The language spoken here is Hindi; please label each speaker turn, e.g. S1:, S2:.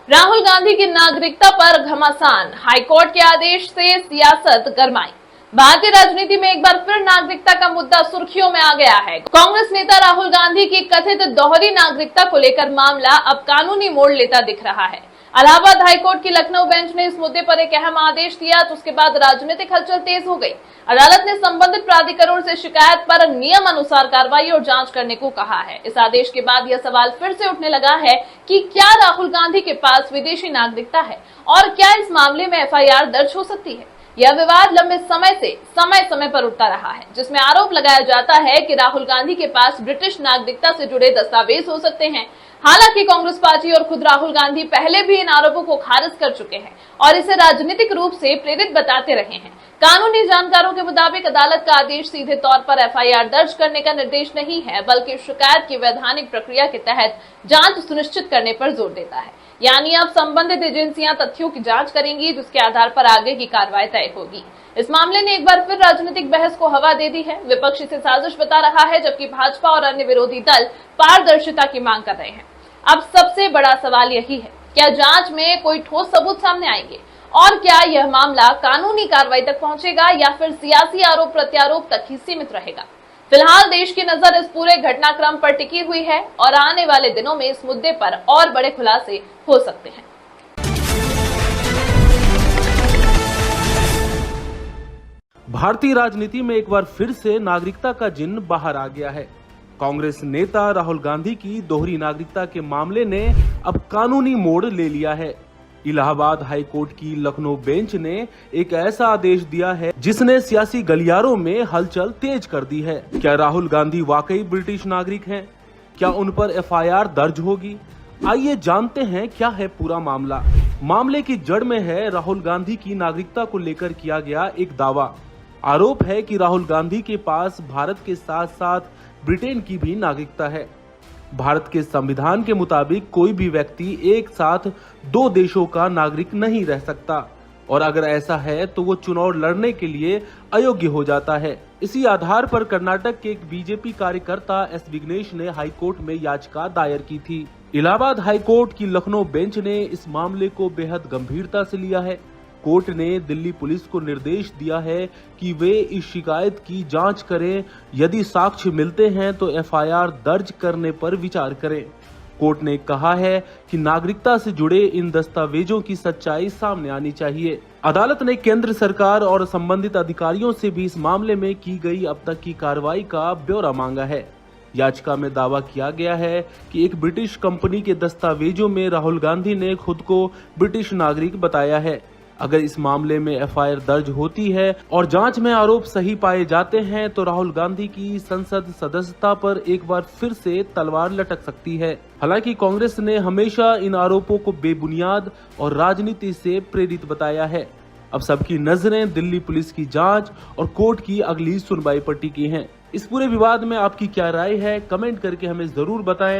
S1: राहुल गांधी की नागरिकता पर घमासान, हाईकोर्ट के आदेश से सियासत गरमाई। भारतीय राजनीति में एक बार फिर नागरिकता का मुद्दा सुर्खियों में आ गया है। कांग्रेस नेता राहुल गांधी की कथित दोहरी नागरिकता को लेकर मामला अब कानूनी मोड़ लेता दिख रहा है। इलाहाबाद हाईकोर्ट की लखनऊ बेंच ने इस मुद्दे पर एक अहम आदेश दिया तो उसके बाद राजनीतिक हलचल तेज हो गई। अदालत ने संबंधित प्राधिकरण से शिकायत पर नियम अनुसार कार्रवाई और जांच करने को कहा है। इस आदेश के बाद यह सवाल फिर से उठने लगा है कि क्या राहुल गांधी के पास विदेशी नागरिकता है और क्या इस मामले में एफआईआर दर्ज हो सकती है। यह विवाद लंबे समय पर उठता रहा है, जिसमें आरोप लगाया जाता है कि राहुल गांधी के पास ब्रिटिश नागरिकता से जुड़े दस्तावेज हो सकते हैं। हालांकि कांग्रेस पार्टी और खुद राहुल गांधी पहले भी इन आरोपों को खारिज कर चुके हैं और इसे राजनीतिक रूप से प्रेरित बताते रहे हैं। कानूनी जानकारों के मुताबिक अदालत का आदेश सीधे तौर पर एफआईआर दर्ज करने का निर्देश नहीं है, बल्कि शिकायत की वैधानिक प्रक्रिया के तहत जांच सुनिश्चित करने पर जोर देता है। यानी अब संबंधित एजेंसियां तथ्यों की जांच करेंगी, जिसके आधार पर आगे की कार्रवाई तय होगी। इस मामले ने एक बार फिर राजनीतिक बहस को हवा दे दी है। विपक्ष इसे साजिश बता रहा है, जबकि भाजपा और अन्य विरोधी दल पारदर्शिता की मांग कर रहे हैं। अब सबसे बड़ा सवाल यही है, क्या जांच में कोई ठोस सबूत सामने आएंगे और क्या यह मामला कानूनी कार्रवाई तक पहुंचेगा या फिर सियासी आरोप प्रत्यारोप तक ही सीमित रहेगा। फिलहाल देश की नजर इस पूरे घटनाक्रम पर टिकी हुई है और आने वाले दिनों में इस मुद्दे पर और बड़े खुलासे हो सकते हैं।
S2: भारतीय राजनीति में एक बार फिर से नागरिकता का जिन्न बाहर आ गया है। कांग्रेस नेता राहुल गांधी की दोहरी नागरिकता के मामले ने अब कानूनी मोड़ ले लिया है। इलाहाबाद हाईकोर्ट की लखनऊ बेंच ने एक ऐसा आदेश दिया है जिसने सियासी गलियारों में हलचल तेज कर दी है। क्या राहुल गांधी वाकई ब्रिटिश नागरिक हैं? क्या उन पर एफआईआर दर्ज होगी? आइए जानते हैं क्या है पूरा मामला। मामले की जड़ में है राहुल गांधी की नागरिकता को लेकर किया गया एक दावा। आरोप है कि राहुल गांधी के पास भारत के साथ साथ ब्रिटेन की भी नागरिकता है। भारत के संविधान के मुताबिक कोई भी व्यक्ति एक साथ दो देशों का नागरिक नहीं रह सकता और अगर ऐसा है तो वो चुनाव लड़ने के लिए अयोग्य हो जाता है। इसी आधार पर कर्नाटक के एक बीजेपी कार्यकर्ता एस विघ्नेश ने हाईकोर्ट में याचिका दायर की थी। इलाहाबाद हाईकोर्ट की लखनऊ बेंच ने इस मामले को बेहद गंभीरता से लिया है। कोर्ट ने दिल्ली पुलिस को निर्देश दिया है कि वे इस शिकायत की जांच करें। यदि साक्ष्य मिलते हैं तो एफआईआर दर्ज करने पर विचार करें। कोर्ट ने कहा है कि नागरिकता से जुड़े इन दस्तावेजों की सच्चाई सामने आनी चाहिए। अदालत ने केंद्र सरकार और संबंधित अधिकारियों से भी इस मामले में की गई अब तक की कार्रवाई का ब्यौरा मांगा है। याचिका में दावा किया गया है कि एक ब्रिटिश कंपनी के दस्तावेजों में राहुल गांधी ने खुद को ब्रिटिश नागरिक बताया है। अगर इस मामले में एफआईआर दर्ज होती है और जांच में आरोप सही पाए जाते हैं तो राहुल गांधी की संसद सदस्यता पर एक बार फिर से तलवार लटक सकती है। हालांकि कांग्रेस ने हमेशा इन आरोपों को बेबुनियाद और राजनीति से प्रेरित बताया है। अब सबकी नजरें दिल्ली पुलिस की जांच और कोर्ट की अगली सुनवाई पर टिकी हैं। इस पूरे विवाद में आपकी क्या राय है, कमेंट करके हमें जरूर बताएं।